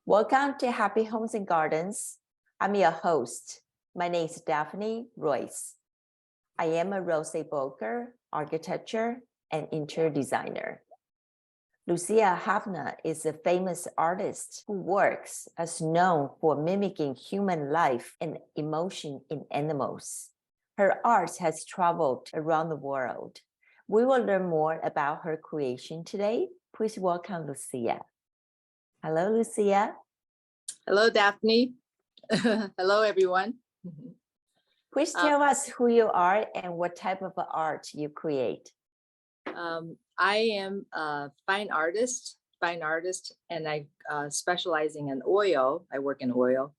Welcome to Happy Homes and Gardens. I'm your host. My name is Daphne Royce. I am a real estate broker, architecture, and interior designer. Lucia Heffernan is a famous artist who works as known for mimicking human life and emotion in animals. Her art has traveled around the world. We will learn more about her creation today. Please welcome Lucia. Hello, Lucia. Hello, Daphne. Hello, everyone. Please tell us who you are and what type of art you create. I am a fine artist, and I specializing in oil. I work in oil,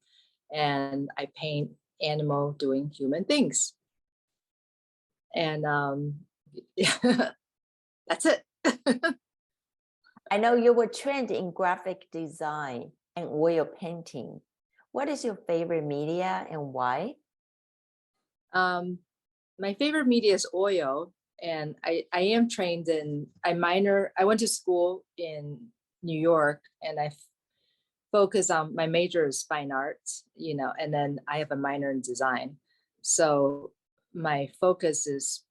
and I paint animal doing human things. And that's it. I know you were trained in graphic design and oil painting. What is your favorite media and why? My favorite media is oil, and I am trained in, I went to school in New York, and I focus on, my major is fine arts, and then I have a minor in design. So my focus is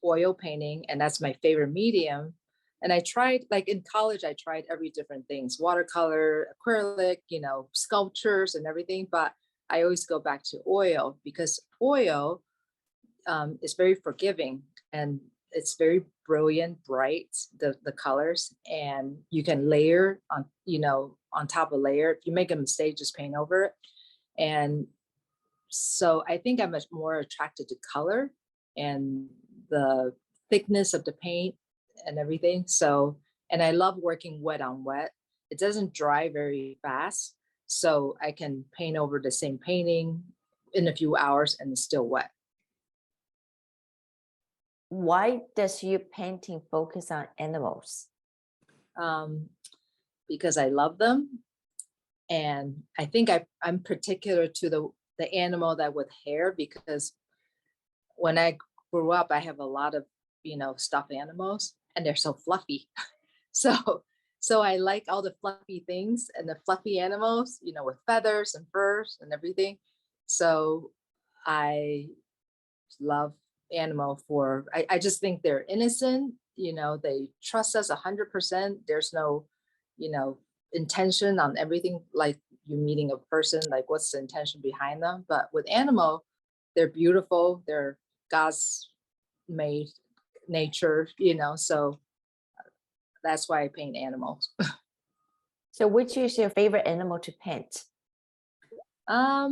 oil painting, and that's my favorite medium. And I tried, like in college, I tried every different things, watercolor, acrylic, sculptures and everything. But I always go back to oil because oil is very forgiving and it's very brilliant, bright, the colors, and you can layer on, on top of layer. If you make a mistake, just paint over it. And so I think I'm much more attracted to color and the thickness of the paint and everything. So, and I love working wet on wet. It doesn't dry very fast. So I can paint over the same painting in a few hours and it's still wet. Why does your painting focus on animals? Because I love them. And I think I'm particular to the animal that with hair, because when I grew up, I have a lot of, stuffed animals. And they're so fluffy. So I like all the fluffy things and the fluffy animals, with feathers and furs and everything. So I love animal I just think they're innocent, they trust us 100%. There's no, intention on everything, like you meeting a person, like what's the intention behind them. But with animal, they're beautiful. They're God's made nature, so that's why I paint animals. So which is your favorite animal to paint? I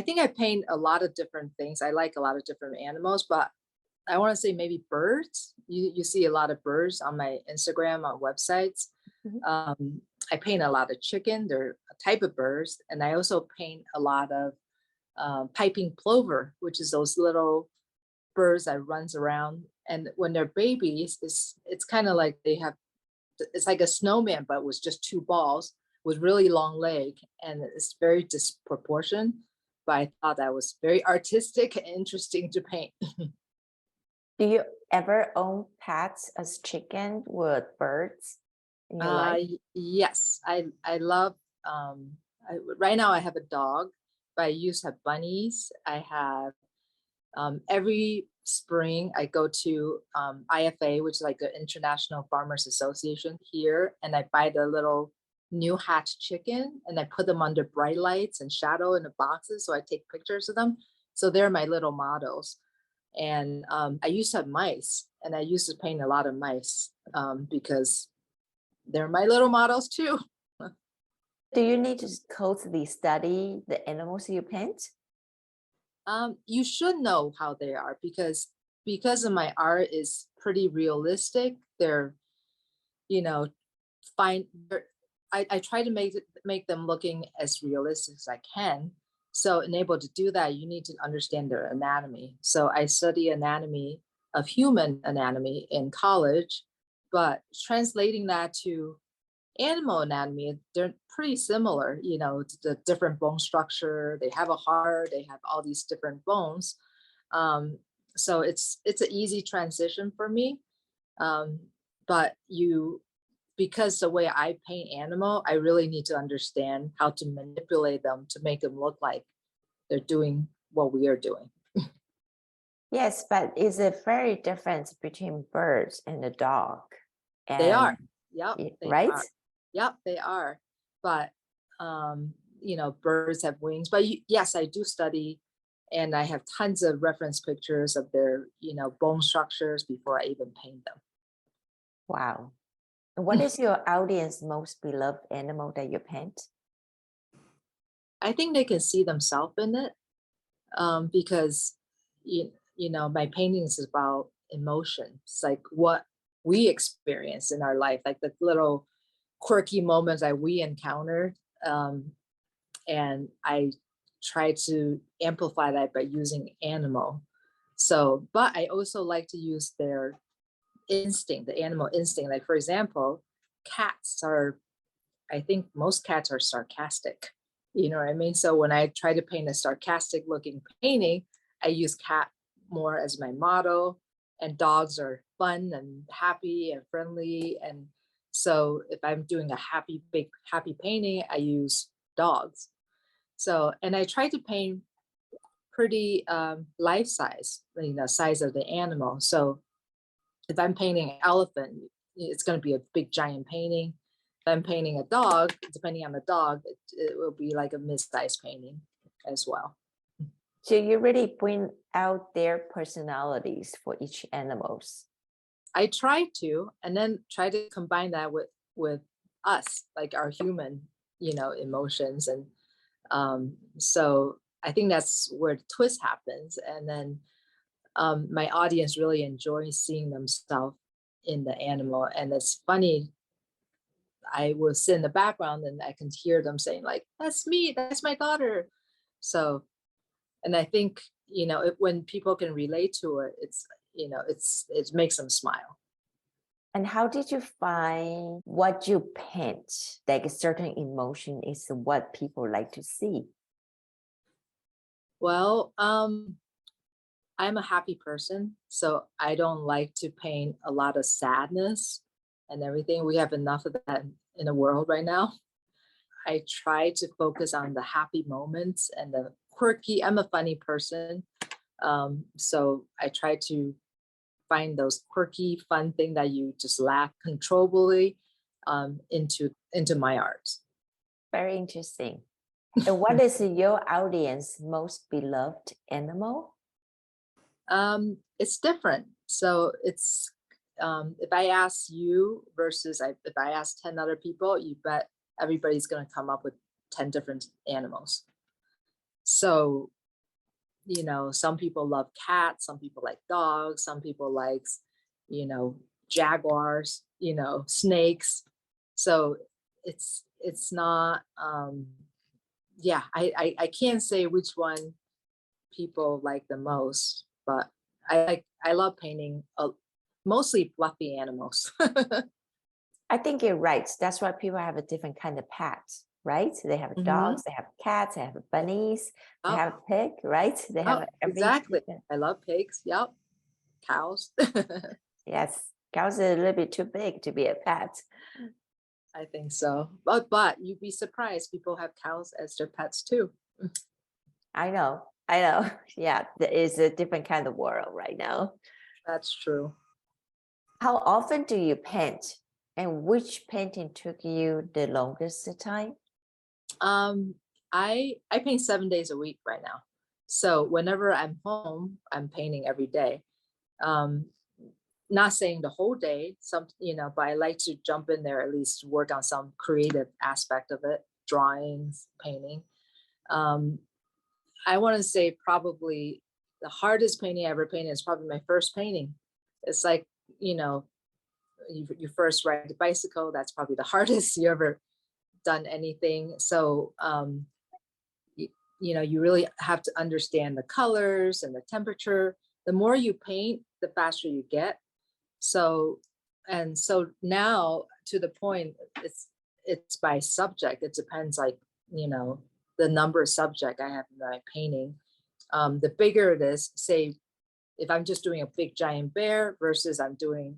think I paint a lot of different things. I like a lot of different animals, but I want to say maybe birds. You see a lot of birds on my Instagram, on websites. Mm-hmm. I paint a lot of chicken. They're a type of birds. And I also paint a lot of piping plover, which is those little birds that runs around. And when they're babies, it's kind of like it's like a snowman, but with just two balls with really long leg, and it's very disproportionate. But I thought that was very artistic and interesting to paint. Do you ever own pets as chicken with birds in your life? Yes, I love. Right now I have a dog, but I used to have bunnies. I have. Every spring I go to IFA, which is like the International Farmers Association here, and I buy the little new hatched chicken and I put them under bright lights and shadow in the boxes. So I take pictures of them. So they're my little models. And I used to have mice, and I used to paint a lot of mice because they're my little models too. Do you need to closely study the animals you paint? You should know how they are because of my art is pretty realistic. They're, fine. I try to make them looking as realistic as I can. So in able to do that, you need to understand their anatomy. So I study anatomy of human anatomy in college, but translating that to animal anatomy, they're pretty similar, the different bone structure. They have a heart, they have all these different bones. So it's an easy transition for me. But because the way I paint animal, I really need to understand how to manipulate them to make them look like they're doing what we are doing. Yes, but is a very difference between birds and a dog. They are. And Yep. They right? are. Yep, they are. But birds have wings. But yes, I do study, and I have tons of reference pictures of their, bone structures before I even paint them. Wow. And what is your audience most beloved animal that you paint? I think they can see themselves in it, because my paintings is about emotions, like what we experience in our life, like the little quirky moments that we encountered. And I try to amplify that by using animal. So, but I also like to use their instinct, the animal instinct. Like, for example, cats are, I think most cats are sarcastic. You know what I mean? So when I try to paint a sarcastic looking painting, I use cat more as my model, and dogs are fun and happy and friendly. And so if I'm doing a big happy painting, I use dogs. So, and I try to paint pretty life size, size of the animal. So if I'm painting an elephant, it's going to be a big giant painting. If I'm painting a dog, depending on the dog, it will be like a mid-sized painting as well. So you really bring out their personalities for each animals. I try to, and then try to combine that with us, like our human, emotions. And so I think that's where the twist happens. And then my audience really enjoys seeing themselves in the animal. And it's funny, I will sit in the background and I can hear them saying like, that's me, that's my daughter. So, and I think, when people can relate to it, it makes them smile. And how did you find what you paint? Like a certain emotion is what people like to see. Well, I'm a happy person, so I don't like to paint a lot of sadness and everything. We have enough of that in the world right now. I try to focus on the happy moments and the quirky. I'm a funny person, so I try to find those quirky, fun thing that you just laugh controllably into my art. Very interesting. And what is your audience most beloved animal? It's different. So it's if I ask you versus if I ask 10 other people, you bet everybody's going to come up with 10 different animals. So, some people love cats, some people like dogs, some people like, jaguars, snakes. So it's not, I can't say which one people like the most, but I love painting mostly fluffy animals. I think you're right. That's why people have a different kind of pets, right? They have dogs, they have cats, they have bunnies, they have a pig, right? They have exactly. I love pigs. Yep. Cows. Yes, cows are a little bit too big to be a pet. I think so. But you'd be surprised. People have cows as their pets too. I know. Yeah, there is a different kind of world right now. That's true. How often do you paint? And which painting took you the longest time? I paint 7 days a week right now. So whenever I'm home, I'm painting every day. Not saying the whole day, but I like to jump in there, at least work on some creative aspect of it, drawings, painting. I want to say probably the hardest painting I ever painted is probably my first painting. It's like, you first ride the bicycle, that's probably the hardest you ever done anything. So, you really have to understand the colors and the temperature. The more you paint, the faster you get. So now to the point, it's by subject. It depends, like, the number of subject I have in my painting. The bigger it is, say, if I'm just doing a big giant bear versus I'm doing,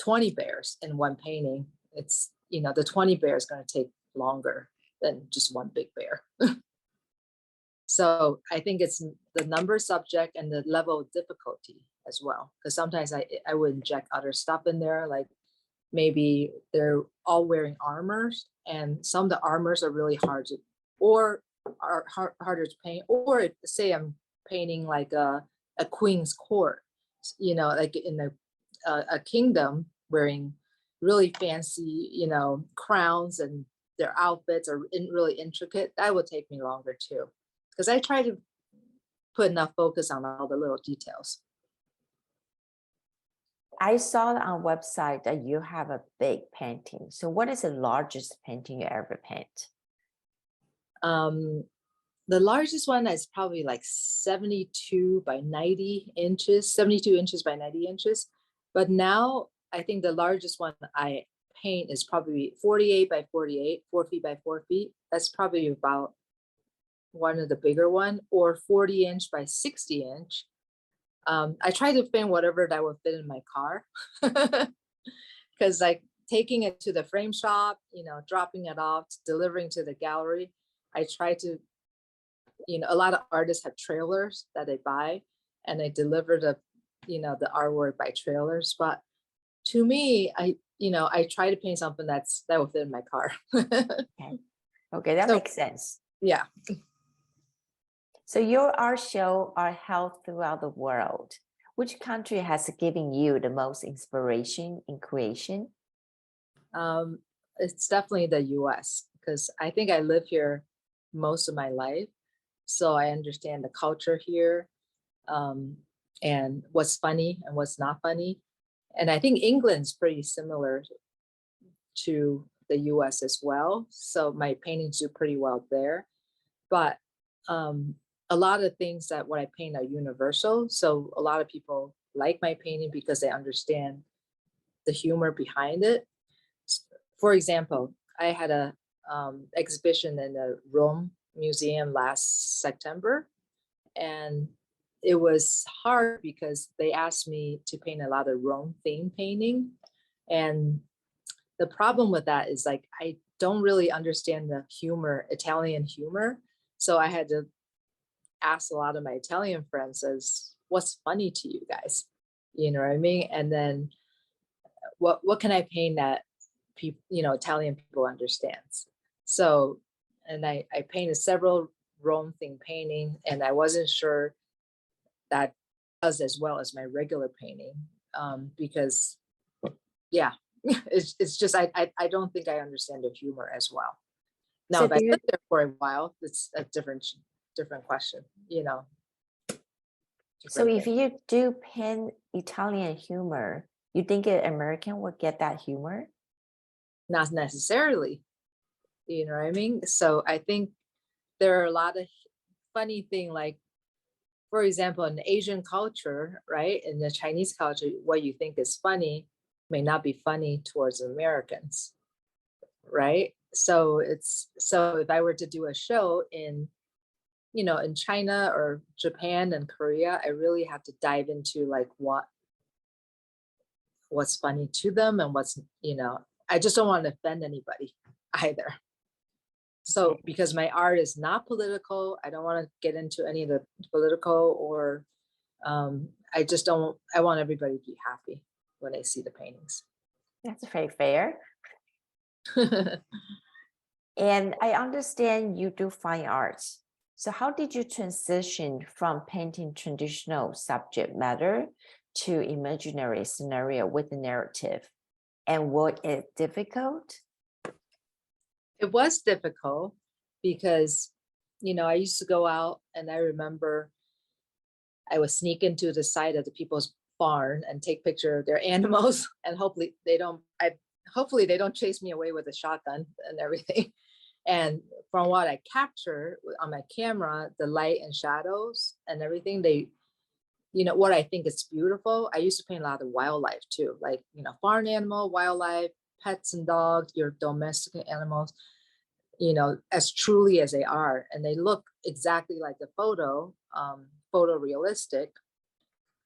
20 bears in one painting, it's, the 20 bear is going to take longer than just one big bear. So I think it's the number subject and the level of difficulty as well. Because sometimes I would inject other stuff in there, like maybe they're all wearing armors, and some of the armors are really hard to, or are harder to paint, or say I'm painting like a queen's court, like in a kingdom wearing really fancy, crowns, and their outfits are really intricate. That would take me longer too, because I try to put enough focus on all the little details. I saw on website that you have a big painting. So what is the largest painting you ever paint? The largest one is probably like 72 by 90 inches, 72 inches by 90 inches. But now I think the largest one I paint is probably 48 by 48, 4 feet by 4 feet. That's probably about one of the bigger one, or 40 inch by 60 inch. I try to paint whatever that would fit in my car, because like taking it to the frame shop, dropping it off, delivering to the gallery, I try to, a lot of artists have trailers that they buy, and they deliver the the artwork by trailers. But to me, I try to paint something that will fit in my car. Okay, that makes sense. Yeah. So your art show are held throughout the world. Which country has given you the most inspiration in creation? It's definitely the US, because I think I live here most of my life. So I understand the culture here, and what's funny and what's not funny. And I think England's pretty similar to the US as well. So my paintings do pretty well there. But a lot of things that what I paint are universal. So a lot of people like my painting because they understand the humor behind it. For example, I had a exhibition in the Rome Museum last September, and it was hard because they asked me to paint a lot of Rome theme painting. And the problem with that is, like, I don't really understand the humor, Italian humor. So I had to ask a lot of my Italian friends as what's funny to you guys, you know what I mean? And then what can I paint that people, Italian people understands? So, and I painted several Rome themed painting, and I wasn't sure that does as well as my regular painting, because yeah, it's just I don't think I understand the humor as well. Now, So if I lived there for a while, it's a different question, So if you do paint Italian humor, you think an American would get that humor? Not necessarily, you know what I mean? So I think there are a lot of funny thing, like, for example, in Asian culture, right? In the Chinese culture, what you think is funny may not be funny towards Americans, right? So if I were to do a show in in China or Japan and Korea, I really have to dive into like what's funny to them, and what's, I just don't want to offend anybody either. So because my art is not political, I don't want to get into any of the political, or I just don't, I want everybody to be happy when they see the paintings. That's very fair. And I understand you do fine arts. So how did you transition from painting traditional subject matter to imaginary scenario with a narrative? And was it difficult? It was difficult because, I used to go out, and I remember I would sneak into the side of the people's barn and take picture of their animals, and hopefully they don't chase me away with a shotgun and everything. And from what I capture on my camera, the light and shadows and everything, what I think is beautiful. I used to paint a lot of wildlife too, like, farm animal, wildlife, pets and dogs, your domestic animals, as truly as they are. And they look exactly like the photorealistic,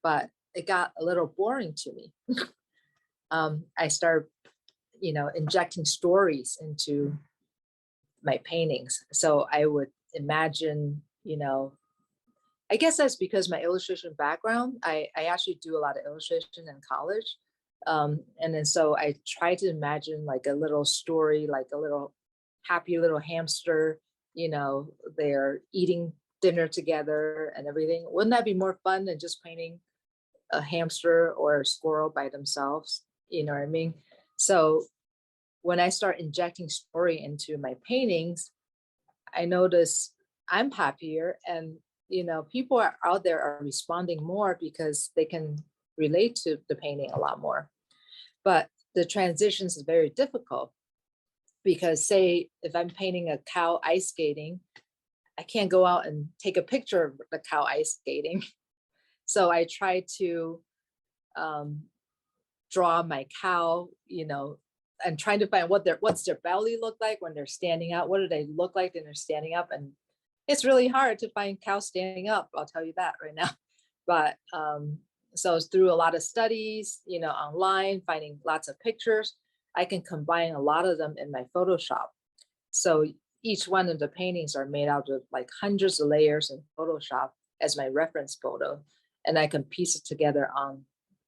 but it got a little boring to me. I start, injecting stories into my paintings. So I would imagine, I guess that's because my illustration background, I actually do a lot of illustration in college. And then so I try to imagine like a little story, like a little happy little hamster, they're eating dinner together and everything. Wouldn't that be more fun than just painting a hamster or a squirrel by themselves? You know what I mean? So when I start injecting story into my paintings, I notice I'm happier, and people are out there are responding more because they can relate to the painting a lot more. But the transitions is very difficult because, say, if I'm painting a cow ice skating, I can't go out and take a picture of the cow ice skating. So I try to draw my cow, and trying to find what's their belly look like when they're standing up. What do they look like when they're standing up? And it's really hard to find cows standing up. I'll tell you that right now. But so through a lot of studies, online, finding lots of pictures, I can combine a lot of them in my Photoshop. So each one of the paintings are made out of like hundreds of layers in Photoshop as my reference photo, and I can piece it together on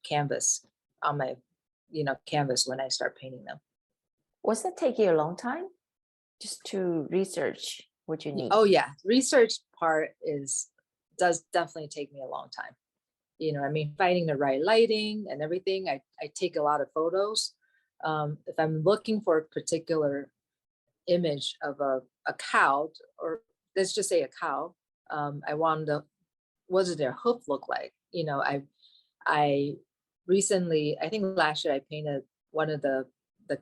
canvas, on my canvas when I start painting them. Was that take you a long time just to research what you need? Oh yeah, research part does definitely take me a long time. Finding the right lighting and everything. I take a lot of photos. If I'm looking for a particular image of a cow, or let's just say a cow, I want to, what does their hoof look like? I recently, I think last year, I painted one of the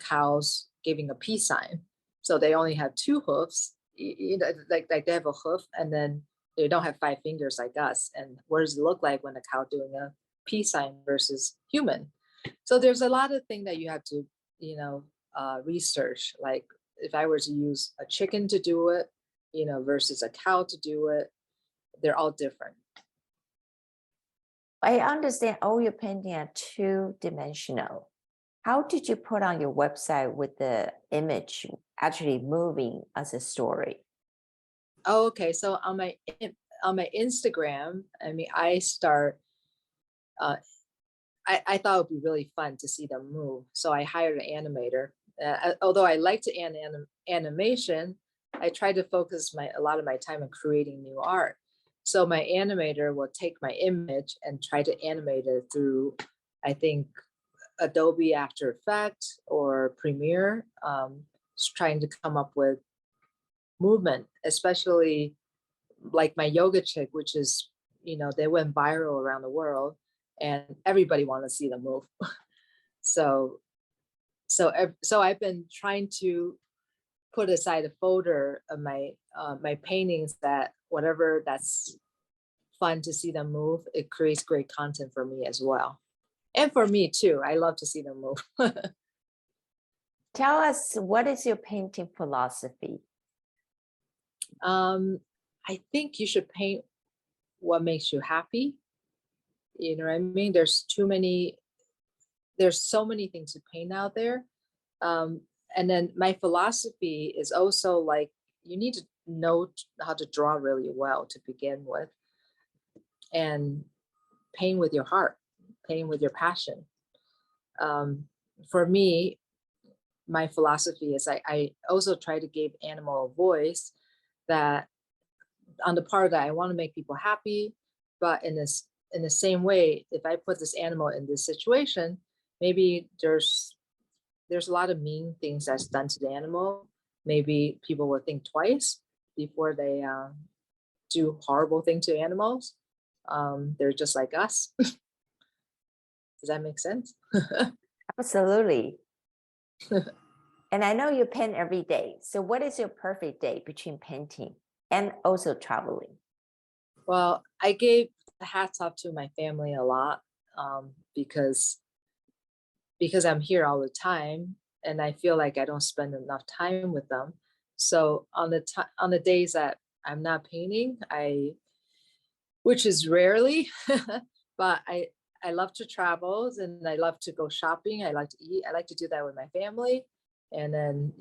cows giving a peace sign. So they only have two hoofs, like they have a hoof, and then they don't have 5 fingers like us. And what does it look like when a cow doing a peace sign versus human? So there's a lot of things that you have to, research. Like if I were to use a chicken to do it, versus a cow to do it, they're all different. I understand all your painting are 2-dimensional. How did you put on your website with the image actually moving as a story? Oh, okay. So on my Instagram, I start. I thought it would be really fun to see them move, so I hired an animator. Although I like to animation, I try to focus a lot of my time on creating new art. So my animator will take my image and try to animate it through, I think, Adobe After Effects or Premiere, trying to come up with movement, especially like my yoga chick, which is, they went viral around the world and everybody wants to see them move. So I've been trying to put aside a folder of my paintings, that whatever that's fun to see them move, it creates great content for me as well. And for me too, I love to see them move. Tell us, what is your painting philosophy? I think you should paint what makes you happy. You know what I mean? There's so many things to paint out there. And then my philosophy is also like, you need to know how to draw really well to begin with, and paint with your heart, paint with your passion. For me, my philosophy is I also try to give animal a voice, that on the part that I want to make people happy, but in the same way, if I put this animal in this situation, maybe there's a lot of mean things that's done to the animal. Maybe people will think twice before they do horrible things to animals. They're just like us. Does that make sense? Absolutely. And I know you paint every day. So what is your perfect day between painting and also traveling? Well, I gave the hats off to my family a lot, because I'm here all the time, and I feel like I don't spend enough time with them. So on the days that I'm not painting, which is rarely, but I I love to travel and I love to go shopping. I like to eat. I like to do that with my family and then,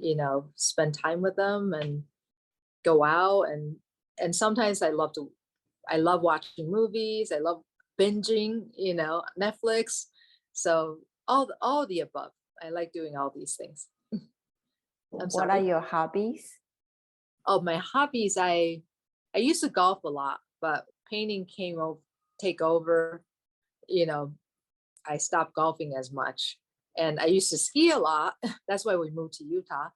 spend time with them and go out and sometimes I love watching movies. I love binging, Netflix. So all the above. I like doing all these things. I'm What are sorry. your hobbies? Oh, my hobbies. I used to golf a lot, but painting take over. You know, I stopped golfing as much, and I used to ski a lot. That's why we moved to Utah,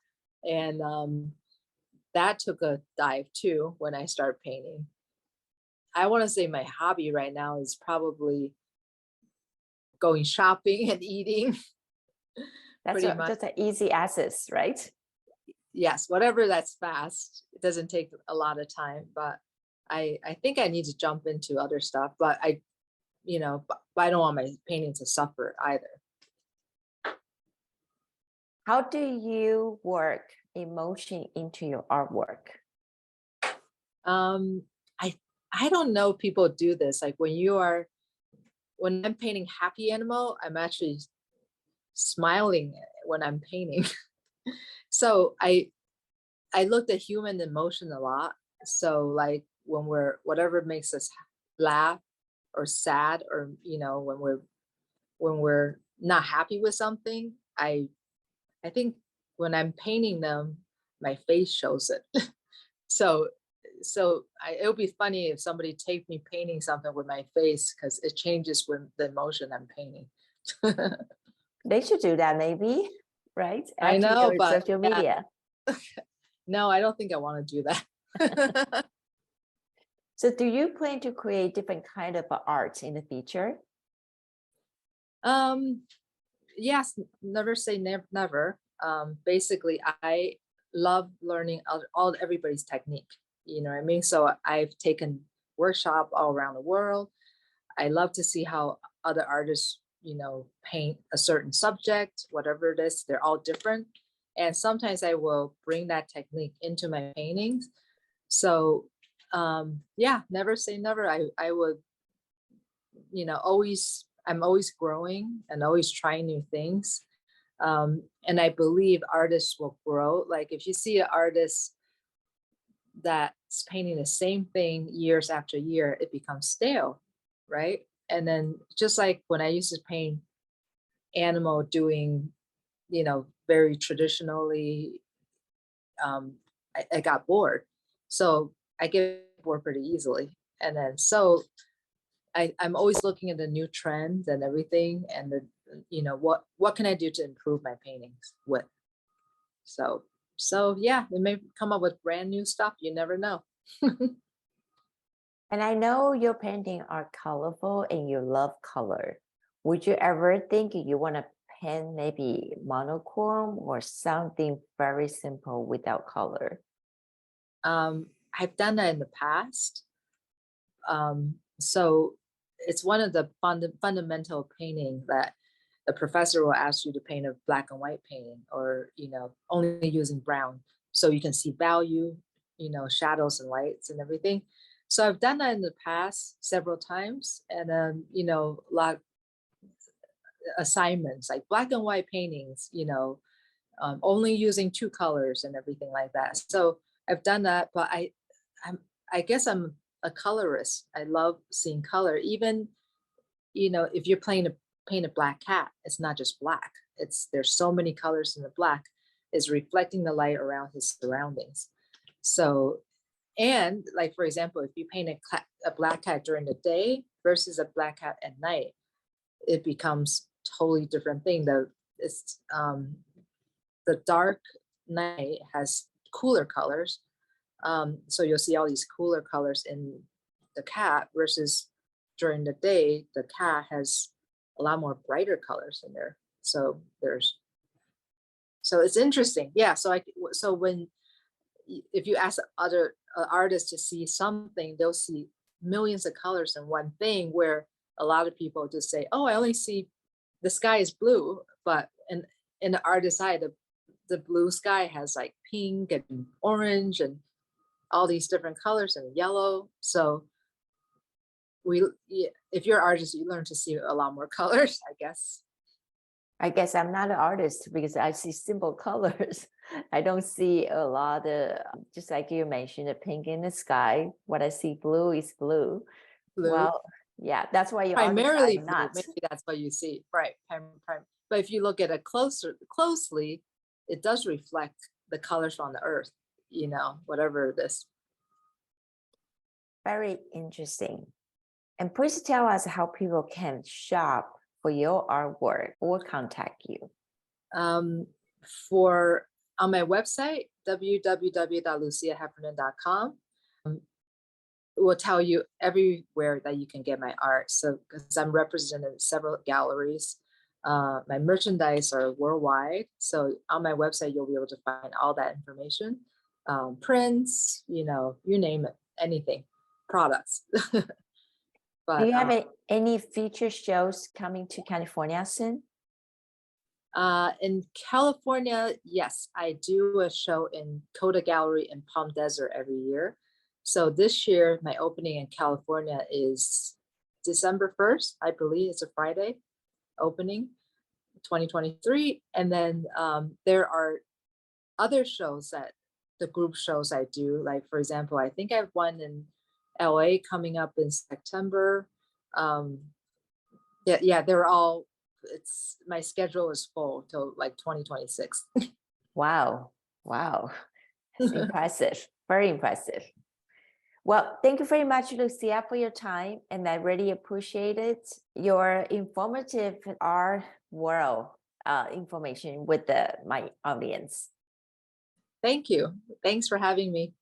and that took a dive too when I started painting. I want to say my hobby right now is probably going shopping and eating. Pretty much. That's an easy access, right? Yes, whatever that's fast. It doesn't take a lot of time, but I think I need to jump into other stuff. But but I don't want my painting to suffer either. How do you work emotion into your artwork? Um, I I don't know if people do this. Like when I'm painting happy animal, I'm actually smiling when I'm painting. So I looked at human emotion a lot. So like when whatever makes us laugh or sad or when we're not happy with something, I think when I'm painting them, my face shows it. So it'll be funny if somebody taped me painting something with my face because it changes with the emotion I'm painting. They should do that maybe, right? I After know, your but social yeah, media. no, I don't think I want to do that. So do you plan to create different kind of art in the future? Yes, never say never. Basically, I love learning all everybody's technique. You know what I mean? So I've taken workshop all around the world. I love to see how other artists, paint a certain subject, whatever it is. They're all different, and sometimes I will bring that technique into my paintings. So, yeah, never say never. I would, always. I'm always growing and always trying new things. And I believe artists will grow. Like if you see an artist that's painting the same thing years after year, it becomes stale, right? And then just like when I used to paint animal doing, very traditionally, I got bored. So I get bored pretty easily. And then I'm always looking at the new trends and everything and what can I do to improve my paintings with. So yeah, they may come up with brand new stuff. You never know. And I know your painting are colorful and you love color. Would you ever think you want to paint maybe monochrome or something very simple without color? I've done that in the past. So it's one of the fundamental painting that the professor will ask you to paint a black and white painting or, only using brown. So you can see value, shadows and lights and everything. So I've done that in the past several times and a lot of assignments like black and white paintings, only using two colors and everything like that. So I've done that, but I guess I'm a colorist. I love seeing color. Even, if you're paint a black cat, it's not just black. There's so many colors in the black. It's reflecting the light around his surroundings. So, and like for example, if you paint a black cat during the day versus a black cat at night, it becomes totally different thing. The dark night has cooler colors. So you'll see all these cooler colors in the cat versus during the day, the cat has a lot more brighter colors in there. So it's interesting. Yeah. So if you ask other artists to see something, they'll see millions of colors in one thing where a lot of people just say, oh, I only see the sky is blue, but in the artist's eye, the blue sky has like pink and orange and all these different colors and yellow. So if you're an artist, you learn to see a lot more colors, I guess. I guess I'm not an artist because I see simple colors. I don't see a lot of, just like you mentioned, the pink in the sky. What I see blue is blue. Blue. Well, yeah, that's why you're Primarily I'm blue. not. Maybe that's what you see, right? But if you look at it closely, it does reflect the colors from the earth, whatever it is. Very interesting. And please tell us how people can shop for your artwork or contact you. On my website, www.luciaheffernan.com, it will tell you everywhere that you can get my art. So, because I'm represented in several galleries, my merchandise are worldwide. So on my website, you'll be able to find all that information, prints, you name it, anything, products. But do you have any feature shows coming to California soon? In California, yes, I do a show in Coda Gallery in Palm Desert every year. So this year, my opening in California is December 1st, I believe it's a Friday opening, 2023. And then there are other shows that the group shows I do. Like, for example, I think I have one in LA coming up in September. They're all, my schedule is full till like 2026. Wow. That's impressive. Very impressive. Well, thank you very much, Lucia, for your time. And I really appreciate it. Your informative art world information with my audience. Thank you. Thanks for having me.